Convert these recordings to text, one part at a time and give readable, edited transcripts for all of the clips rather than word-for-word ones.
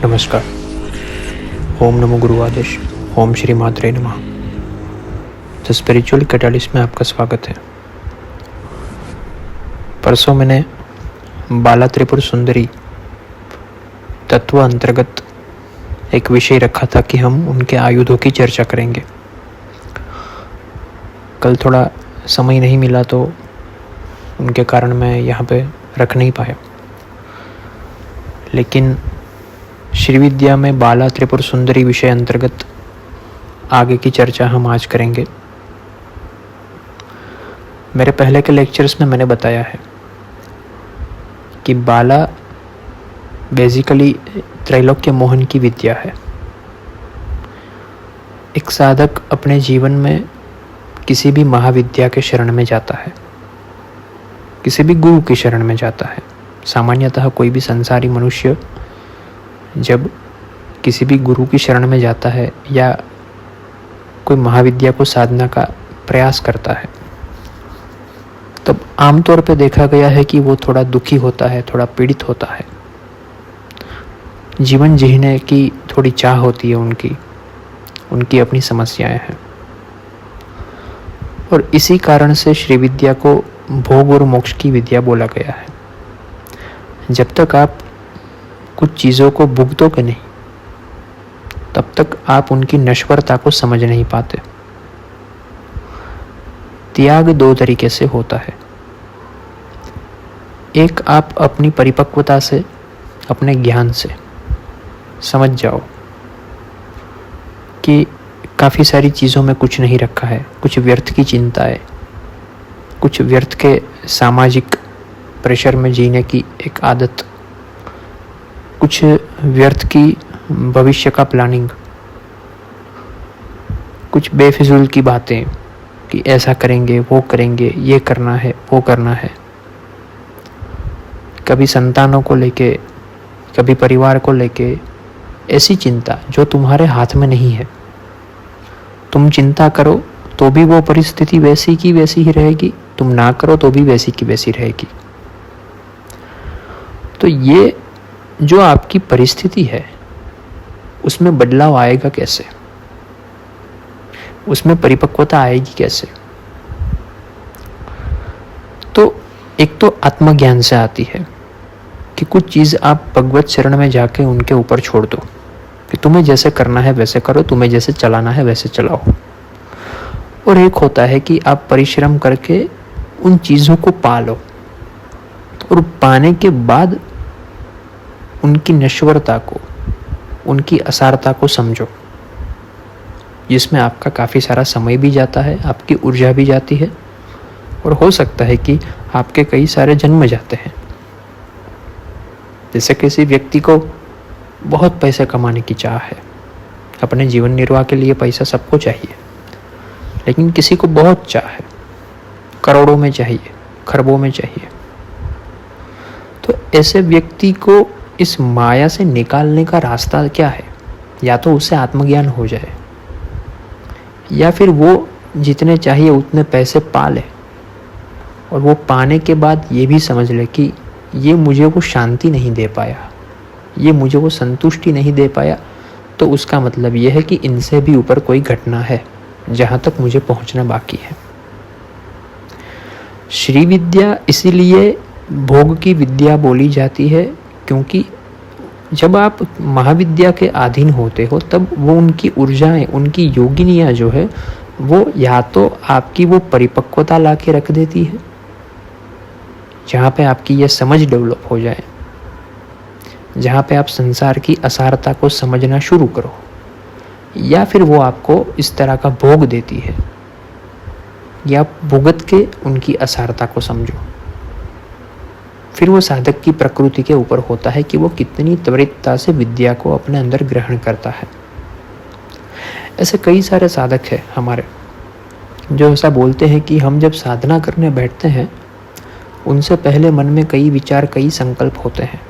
नमस्कार। ओम नमो गुरुआदेश। ओम श्री मात्रे नमः। The spiritual catalyst में आपका स्वागत है। परसों मैंने बाला त्रिपुर सुंदरी तत्व अंतर्गत एक विषय रखा था कि हम उनके आयुधों की चर्चा करेंगे। कल थोड़ा समय नहीं मिला तो उनके कारण मैं यहाँ पे रख नहीं पाया, लेकिन श्री विद्या में बाला त्रिपुर सुंदरी विषय अंतर्गत आगे की चर्चा हम आज करेंगे। मेरे पहले के लेक्चर्स में मैंने बताया है कि बाला बेसिकली त्रैलोक्य मोहन की विद्या है। एक साधक अपने जीवन में किसी भी महाविद्या के शरण में जाता है, किसी भी गुरु की शरण में जाता है। सामान्यतः कोई भी संसारी मनुष्य जब किसी भी गुरु की शरण में जाता है या कोई महाविद्या को साधना का प्रयास करता है, तब आमतौर पर देखा गया है कि वो थोड़ा दुखी होता है, थोड़ा पीड़ित होता है। जीवन जीने की थोड़ी चाह होती है, उनकी अपनी समस्याएं हैं। और इसी कारण से श्री विद्या को भोग और मोक्ष की विद्या बोला गया है। जब तक आप कुछ चीज़ों को भुगतोगे नहीं, तब तक आप उनकी नश्वरता को समझ नहीं पाते। त्याग दो तरीके से होता है। एक, आप अपनी परिपक्वता से, अपने ज्ञान से समझ जाओ कि काफ़ी सारी चीज़ों में कुछ नहीं रखा है, कुछ व्यर्थ की चिंता है, कुछ व्यर्थ के सामाजिक प्रेशर में जीने की एक आदत, कुछ व्यर्थ की भविष्य का प्लानिंग, कुछ बेफिजूल की बातें कि ऐसा करेंगे, वो करेंगे, ये करना है, वो करना है। कभी संतानों को लेके, कभी परिवार को लेके ऐसी चिंता जो तुम्हारे हाथ में नहीं है। तुम चिंता करो तो भी वो परिस्थिति वैसी की वैसी ही रहेगी, तुम ना करो तो भी वैसी की वैसी रहेगी। तो ये जो आपकी परिस्थिति है, उसमें बदलाव आएगा कैसे, उसमें परिपक्वता आएगी कैसे? तो एक तो आत्मज्ञान से आती है कि कुछ चीज़ आप भगवत शरण में जाके उनके ऊपर छोड़ दो कि तुम्हें जैसे करना है वैसे करो, तुम्हें जैसे चलाना है वैसे चलाओ। और एक होता है कि आप परिश्रम करके उन चीज़ों को पा लो और पाने के बाद उनकी नश्वरता को, उनकी असारता को समझो, जिसमें आपका काफ़ी सारा समय भी जाता है, आपकी ऊर्जा भी जाती है और हो सकता है कि आपके कई सारे जन्म जाते हैं। जैसे किसी व्यक्ति को बहुत पैसे कमाने की चाह है, अपने जीवन निर्वाह के लिए पैसा सबको चाहिए, लेकिन किसी को बहुत चाह है, करोड़ों में चाहिए, खरबों में चाहिए। तो ऐसे व्यक्ति को इस माया से निकालने का रास्ता क्या है? या तो उससे आत्मज्ञान हो जाए, या फिर वो जितने चाहिए उतने पैसे पा ले और वो पाने के बाद ये भी समझ ले कि ये मुझे वो शांति नहीं दे पाया, ये मुझे वो संतुष्टि नहीं दे पाया। तो उसका मतलब ये है कि इनसे भी ऊपर कोई घटना है जहाँ तक मुझे पहुँचना बाकी है। श्री विद्या इसीलिए भोग की विद्या बोली जाती है, क्योंकि जब आप महाविद्या के अधीन होते हो तब वो उनकी ऊर्जाएं, उनकी योगिनियाँ जो है, वो या तो आपकी वो परिपक्वता ला के रख देती है जहाँ पे आपकी ये समझ डेवलप हो जाए, जहाँ पे आप संसार की असारता को समझना शुरू करो, या फिर वो आपको इस तरह का भोग देती है, या भुगत के उनकी असारता को समझो। फिर वो साधक की प्रकृति के ऊपर होता है कि वो कितनी त्वरितता से विद्या को अपने अंदर ग्रहण करता है। ऐसे कई सारे साधक हैं हमारे जो ऐसा बोलते हैं कि हम जब साधना करने बैठते हैं, उनसे पहले मन में कई विचार, कई संकल्प होते हैं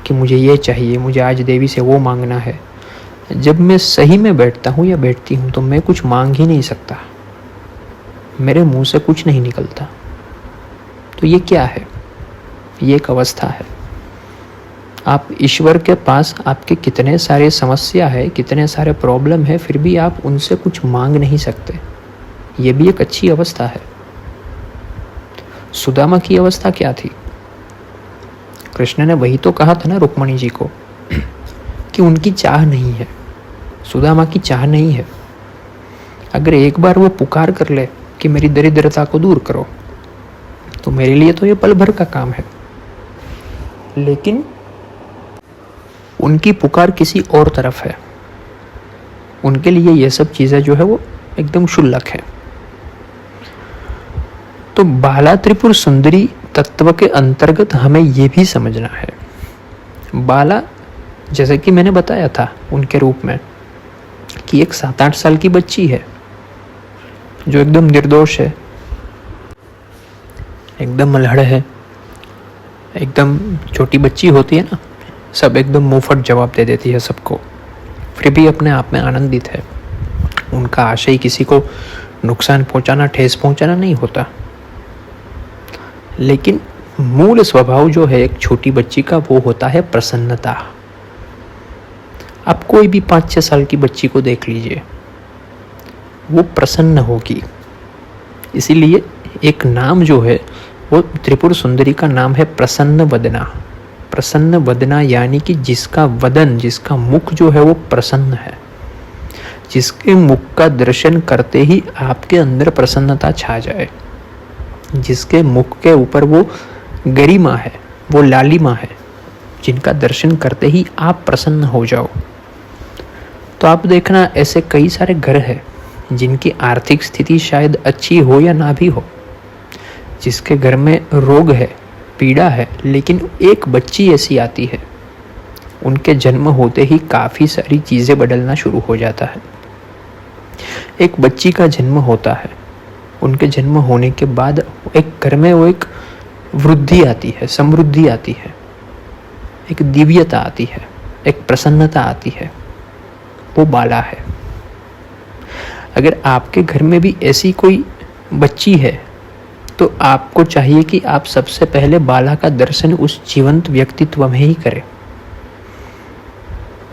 कि मुझे ये चाहिए, मुझे आज देवी से वो मांगना है। जब मैं सही में बैठता हूँ या बैठती हूँ तो मैं कुछ मांग ही नहीं सकता, मेरे मुंह से कुछ नहीं निकलता। तो ये क्या है? ये एक अवस्था है। आप ईश्वर के पास आपके कितने सारे समस्या है, कितने सारे प्रॉब्लम है, फिर भी आप उनसे कुछ मांग नहीं सकते। ये भी एक अच्छी अवस्था है। सुदामा की अवस्था क्या थी? कृष्ण ने वही तो कहा था ना रुक्मणी जी को कि उनकी चाह नहीं है, सुदामा की चाह नहीं है। अगर एक बार वो पुकार कर ले कि मेरी दरिद्रता को दूर करो, तो मेरे लिए तो ये पल भर का काम है। लेकिन उनकी पुकार किसी और तरफ है। उनके लिए ये सब चीज़ें जो है वो एकदम क्षुल्लक है। तो बाला त्रिपुर सुंदरी तत्व के अंतर्गत हमें ये भी समझना है, बाला जैसे कि मैंने बताया था उनके रूप में कि एक 7-8 साल की बच्ची है जो एकदम निर्दोष है, एकदम मलहड़ है, एकदम छोटी बच्ची होती है ना, सब एकदम मुंहफट जवाब दे देती है सबको, फिर भी अपने आप में आनंदित है। उनका आशय किसी को नुकसान पहुंचाना, ठेस पहुंचाना नहीं होता। लेकिन मूल स्वभाव जो है एक छोटी बच्ची का वो होता है प्रसन्नता। आप कोई भी 5-6 साल की बच्ची को देख लीजिए, वो प्रसन्न होगी। इसीलिए एक नाम जो है वो त्रिपुर सुंदरी का नाम है प्रसन्न वदना। प्रसन्न वदना यानी कि जिसका वदन, जिसका मुख जो है वो प्रसन्न है, जिसके मुख का दर्शन करते ही आपके अंदर प्रसन्नता छा जाए, जिसके मुख के ऊपर वो गरिमा है, वो लालिमा है, जिनका दर्शन करते ही आप प्रसन्न हो जाओ। तो आप देखना ऐसे कई सारे घर हैं जिनकी आर्थिक स्थिति शायद अच्छी हो या ना भी हो, जिसके घर में रोग है, पीड़ा है, लेकिन एक बच्ची ऐसी आती है, उनके जन्म होते ही काफ़ी सारी चीज़ें बदलना शुरू हो जाता है। एक बच्ची का जन्म होता है, उनके जन्म होने के बाद एक घर में वो एक वृद्धि आती है, समृद्धि आती है, एक दिव्यता आती है, एक प्रसन्नता आती है, वो बाला है। अगर आपके घर में भी ऐसी कोई बच्ची है तो आपको चाहिए कि आप सबसे पहले बाला का दर्शन उस जीवंत व्यक्तित्व में ही करें।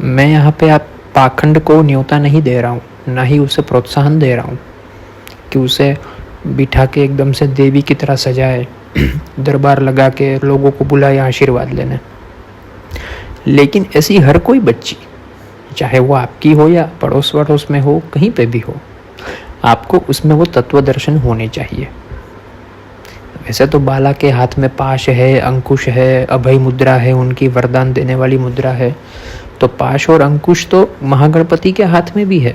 मैं यहाँ पे आप पाखंड को न्योता नहीं दे रहा हूँ, ना ही उसे प्रोत्साहन दे रहा हूँ कि उसे बिठा के एकदम से देवी की तरह सजाए, दरबार लगा के लोगों को बुलाए आशीर्वाद लेने। लेकिन ऐसी हर कोई बच्ची, चाहे वो आपकी हो या पड़ोस वड़ोस में हो, कहीं पे भी हो, आपको उसमें वो तत्व दर्शन होने चाहिए। वैसे तो बाला के हाथ में पाश है, अंकुश है, अभय मुद्रा है, उनकी वरदान देने वाली मुद्रा है। तो पाश और अंकुश तो महागणपति के हाथ में भी है।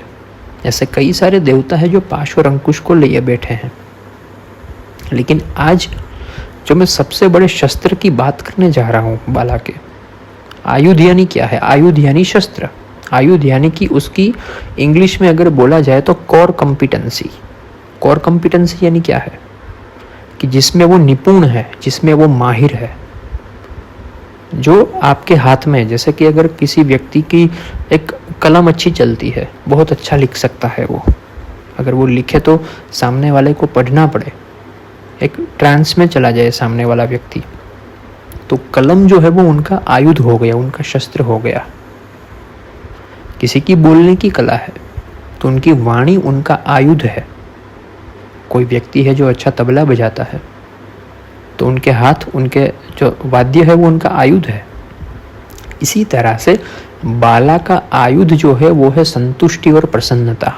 ऐसे कई सारे देवता है जो पाश और अंकुश को लिए बैठे हैं। लेकिन आज जो मैं सबसे बड़े शस्त्र की बात करने जा रहा हूँ बाला के, आयुध यानी क्या है? आयुध यानी शस्त्र। आयुध यानी कि उसकी इंग्लिश में अगर बोला जाए तो कोर कॉम्पिटेंसी। कोर कॉम्पिटेंसी यानी क्या है? कि जिसमें वो निपुण है, जिसमें वो माहिर है, जो आपके हाथ में, जैसे कि अगर किसी व्यक्ति की एक कलम अच्छी चलती है, बहुत अच्छा लिख सकता है वो, अगर वो लिखे तो सामने वाले को पढ़ना पड़े, एक ट्रांस में चला जाए सामने वाला व्यक्ति, तो कलम जो है वो उनका आयुध हो गया, उनका शस्त्र हो गया। किसी की बोलने की कला है तो उनकी वाणी उनका आयुध है। कोई व्यक्ति है जो अच्छा तबला बजाता है तो उनके हाथ, उनके जो वाद्य है वो उनका आयुध है। इसी तरह से बाला का आयुध जो है वो है संतुष्टि और प्रसन्नता।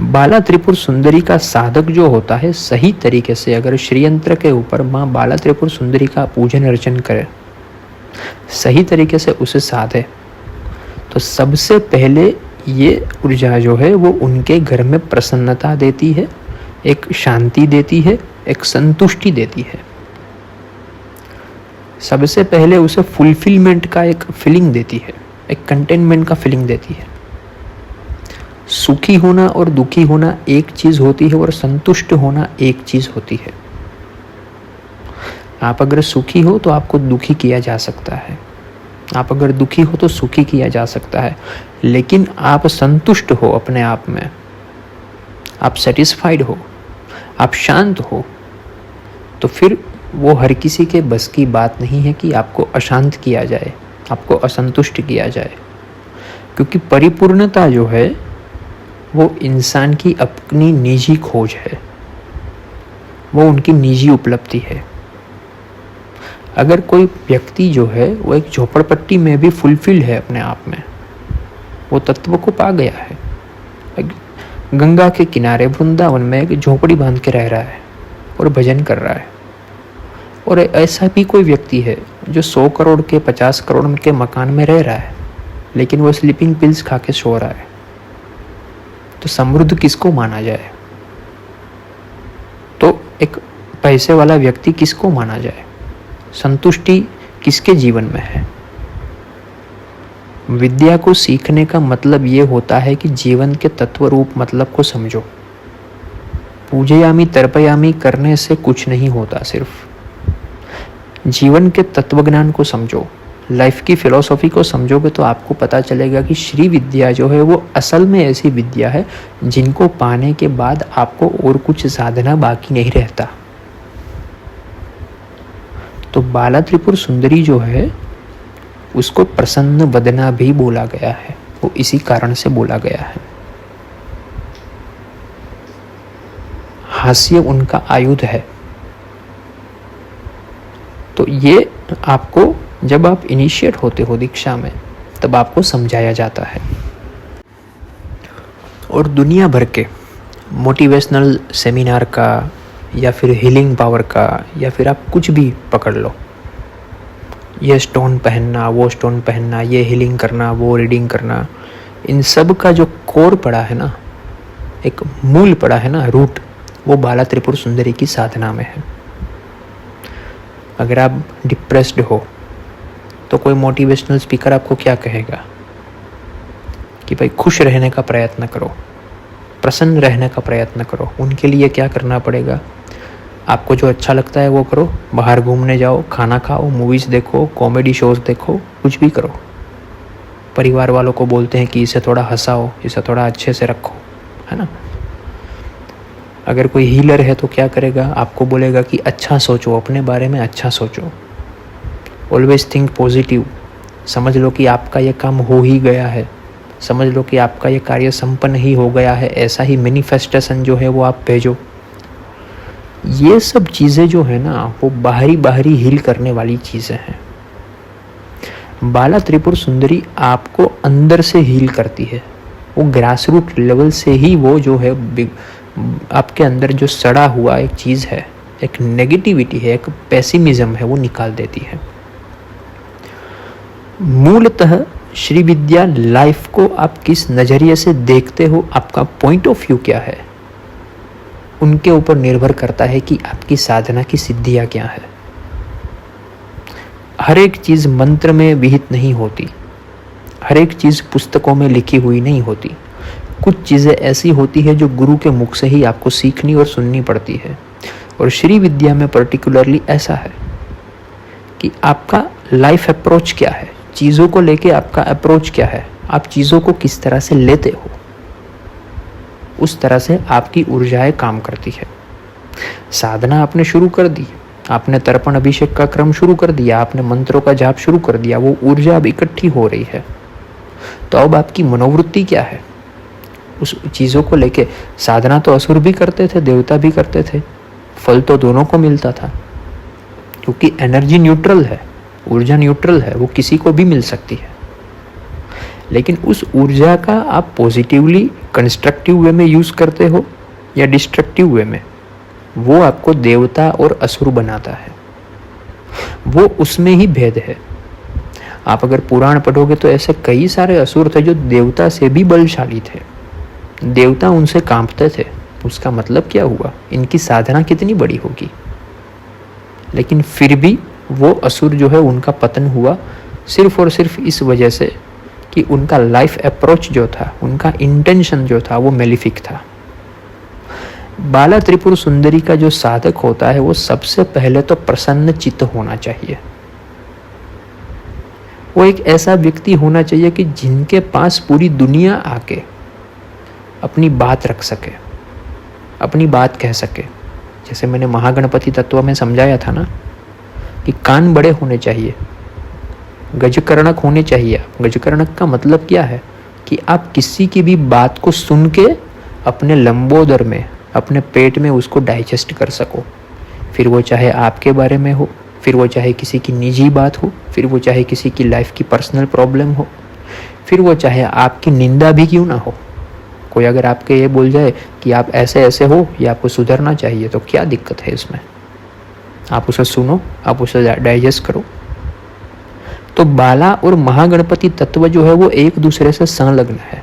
बाला त्रिपुर सुंदरी का साधक जो होता है, सही तरीके से अगर श्रीयंत्र के ऊपर माँ बाला त्रिपुर सुंदरी का पूजन अर्चन करे, सही तरीके से उसे साधे, तो सबसे पहले ये ऊर्जा जो है वो उनके घर में प्रसन्नता देती है, एक शांति देती है, एक संतुष्टि देती है। सबसे पहले उसे फुलफिलमेंट का एक फीलिंग देती है, एक कंटेनमेंट का फीलिंग देती है। सुखी होना और दुखी होना एक चीज होती है और संतुष्ट होना एक चीज होती है। आप अगर सुखी हो तो आपको दुखी किया जा सकता है, आप अगर दुखी हो तो सुखी किया जा सकता है, लेकिन आप संतुष्ट हो अपने आप में, आप सेटिस्फाइड हो, आप शांत हो, तो फिर वो हर किसी के बस की बात नहीं है कि आपको अशांत किया जाए, आपको असंतुष्ट किया जाए, क्योंकि परिपूर्णता जो है वो इंसान की अपनी निजी खोज है, वो उनकी निजी उपलब्धि है। अगर कोई व्यक्ति जो है वो एक झोपड़पट्टी में भी फुलफिल है अपने आप में, वो तत्व को पा गया है, गंगा के किनारे वृंदावन में एक झोपड़ी बांध के रह रहा है और भजन कर रहा है, और ऐसा भी कोई व्यक्ति है जो 100 करोड़ के 50 करोड़ के मकान में रह रहा है लेकिन वो स्लीपिंग पिल्स खा के सो रहा है, तो समृद्ध किसको माना जाए? तो एक पैसे वाला व्यक्ति किसको माना जाए? संतुष्टि किसके जीवन में है? विद्या को सीखने का मतलब ये होता है कि जीवन के तत्व रूप मतलब को समझो। पूजयामी तर्पयामी करने से कुछ नहीं होता, सिर्फ जीवन के तत्वज्ञान को समझो, लाइफ की फिलॉसफी को समझोगे तो आपको पता चलेगा कि श्री विद्या जो है वो असल में ऐसी विद्या है जिनको पाने के बाद आपको और कुछ साधना बाकी नहीं रहता। तो बाला त्रिपुर सुंदरी जो है उसको प्रसन्न वदना भी बोला गया है, वो इसी कारण से बोला गया है। हास्य उनका आयुध है। तो ये आपको जब आप इनिशिएट होते हो दीक्षा में तब आपको समझाया जाता है। और दुनिया भर के मोटिवेशनल सेमिनार का या फिर हीलिंग पावर का या फिर आप कुछ भी पकड़ लो, ये स्टोन पहनना, वो स्टोन पहनना, ये हीलिंग करना, वो रीडिंग करना, इन सब का जो कोर पड़ा है ना, एक मूल पड़ा है ना, रूट, वो बाला त्रिपुर सुंदरी की साधना में है। अगर आप डिप्रेस्ड हो तो कोई मोटिवेशनल स्पीकर आपको क्या कहेगा कि भाई खुश रहने का प्रयत्न करो, प्रसन्न रहने का प्रयत्न करो। उनके लिए क्या करना पड़ेगा? आपको जो अच्छा लगता है वो करो, बाहर घूमने जाओ, खाना खाओ, मूवीज़ देखो, कॉमेडी शोज़ देखो, कुछ भी करो। परिवार वालों को बोलते हैं कि इसे थोड़ा हंसाओ, इसे थोड़ा अच्छे से रखो, है ना। अगर कोई हीलर है तो क्या करेगा? आपको बोलेगा कि अच्छा सोचो, अपने बारे में अच्छा सोचो, ऑलवेज थिंक पॉजिटिव, समझ लो कि आपका ये काम हो ही गया है, समझ लो कि आपका ये कार्य संपन्न ही हो गया है, ऐसा ही मैनिफेस्टेशन जो है वो आप भेजो। ये सब चीज़ें जो है ना वो बाहरी हील करने वाली चीज़ें हैं। बाला त्रिपुर सुंदरी आपको अंदर से हील करती है। वो ग्रास रूट लेवल से ही वो जो है आपके अंदर जो सड़ा हुआ एक चीज़ है, एक नेगेटिविटी है, एक पेसिमिज्म है, वो निकाल देती है। मूलतः श्री विद्या लाइफ को आप किस नज़रिए से देखते हो, आपका पॉइंट ऑफ व्यू क्या है, उनके ऊपर निर्भर करता है कि आपकी साधना की सिद्धियाँ क्या है। हर एक चीज़ मंत्र में विहित नहीं होती, हर एक चीज़ पुस्तकों में लिखी हुई नहीं होती। कुछ चीज़ें ऐसी होती है जो गुरु के मुख से ही आपको सीखनी और सुननी पड़ती है। और श्री विद्या में पर्टिकुलरली ऐसा है कि आपका लाइफ अप्रोच क्या है, चीज़ों को लेके आपका अप्रोच क्या है, आप चीज़ों को किस तरह से लेते हो, उस तरह से आपकी ऊर्जाएं काम करती है। साधना आपने शुरू कर दी, आपने तर्पण अभिषेक का क्रम शुरू कर दिया, आपने मंत्रों का जाप शुरू कर दिया, वो ऊर्जा अब इकट्ठी हो रही है। तो अब आपकी मनोवृत्ति क्या है उस चीज़ों को लेके? साधना तो असुर भी करते थे, देवता भी करते थे, फल तो दोनों को मिलता था, क्योंकि एनर्जी न्यूट्रल है, ऊर्जा न्यूट्रल है, वो किसी को भी मिल सकती है। लेकिन उस ऊर्जा का आप पॉजिटिवली कंस्ट्रक्टिव वे में यूज़ करते हो या डिस्ट्रक्टिव वे में, वो आपको देवता और असुर बनाता है। वो उसमें ही भेद है। आप अगर पुराण पढ़ोगे तो ऐसे कई सारे असुर थे जो देवता से भी बलशाली थे, देवता उनसे कांपते थे। उसका मतलब क्या हुआ? इनकी साधना कितनी बड़ी होगी, लेकिन फिर भी वो असुर जो है उनका पतन हुआ सिर्फ और सिर्फ इस वजह से कि उनका लाइफ अप्रोच जो था, उनका इंटेंशन जो था वो मेलिफिक था। बाला त्रिपुर सुंदरी का जो साधक होता है वो सबसे पहले तो प्रसन्न चित्त होना चाहिए। वो एक ऐसा व्यक्ति होना चाहिए कि जिनके पास पूरी दुनिया आके अपनी बात रख सके, अपनी बात कह सके। जैसे मैंने महागणपति तत्व में समझाया था ना कि कान बड़े होने चाहिए, गजकर्णक होने चाहिए। गजकर्णक का मतलब क्या है कि आप किसी की भी बात को सुन के अपने लंबोदर में, अपने पेट में उसको डाइजेस्ट कर सको। फिर वो चाहे आपके बारे में हो, फिर वो चाहे किसी की निजी बात हो, फिर वो चाहे किसी की लाइफ की पर्सनल प्रॉब्लम हो, फिर वो चाहे आपकी निंदा भी क्यों ना हो। कोई अगर आपके ये बोल जाए कि आप ऐसे ऐसे हो, या आपको सुधरना चाहिए, तो क्या दिक्कत है इसमें? आप उसे सुनो, आप उसे डाइजेस्ट करो। तो बाला और महागणपति तत्व जो है वो एक दूसरे से संलग्न है।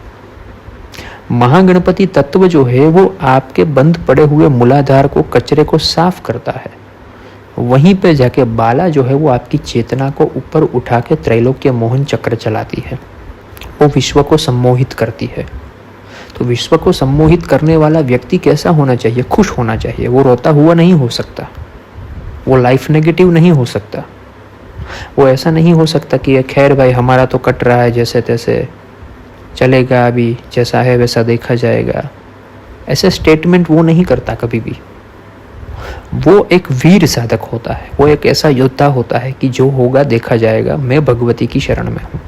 महागणपति तत्व जो है वो आपके बंद पड़े हुए मूलाधार को, कचरे को साफ करता है। वहीं पे जाके बाला जो है वो आपकी चेतना को ऊपर उठा के त्रैलोक्य मोहन चक्र चलाती है। वो विश्व को सम्मोहित करती है। तो विश्व को सम्मोहित करने वाला व्यक्ति कैसा होना चाहिए? खुश होना चाहिए। वो रोता हुआ नहीं हो सकता, वो लाइफ नेगेटिव नहीं हो सकता, वो ऐसा नहीं हो सकता कि खैर भाई हमारा तो कट रहा है, जैसे तैसे चलेगा, अभी जैसा है वैसा देखा जाएगा। ऐसे स्टेटमेंट वो नहीं करता कभी भी। वो एक वीर साधक होता है, वो एक ऐसा योद्धा होता है कि जो होगा देखा जाएगा, मैं भगवती की शरण में हूँ।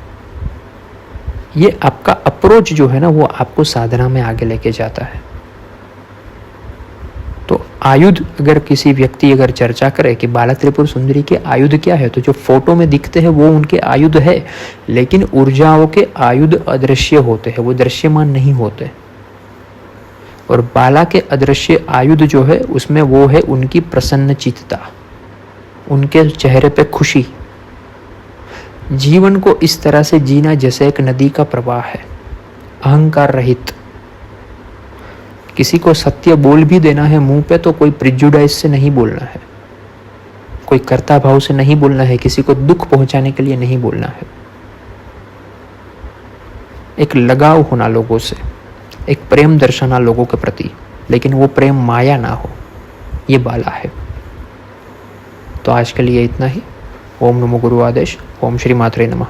ये आपका अप्रोच जो है ना, वो आपको साधना में आगे लेके जाता है। तो आयुध, अगर किसी व्यक्ति अगर चर्चा करे कि बाला त्रिपुर सुंदरी के आयुध क्या है, तो जो फोटो में दिखते हैं वो उनके आयुध है, लेकिन ऊर्जाओं के आयुध अदृश्य होते हैं, वो दृश्यमान नहीं होते। और बाला के अदृश्य आयुध जो है उसमें वो है उनकी प्रसन्न चित्तता, उनके चेहरे पे खुशी। जीवन को इस तरह से जीना जैसे एक नदी का प्रवाह है, अहंकार रहित। किसी को सत्य बोल भी देना है मुंह पे तो कोई प्रिजुडाइज से नहीं बोलना है, कोई कर्ता भाव से नहीं बोलना है, किसी को दुख पहुंचाने के लिए नहीं बोलना है। एक लगाव होना लोगों से, एक प्रेम दर्शाना लोगों के प्रति, लेकिन वो प्रेम माया ना हो, ये बाला है। तो आज के लिए इतना ही। ओम नमो गुरु आदेश। ओम श्री मात्रे नमः।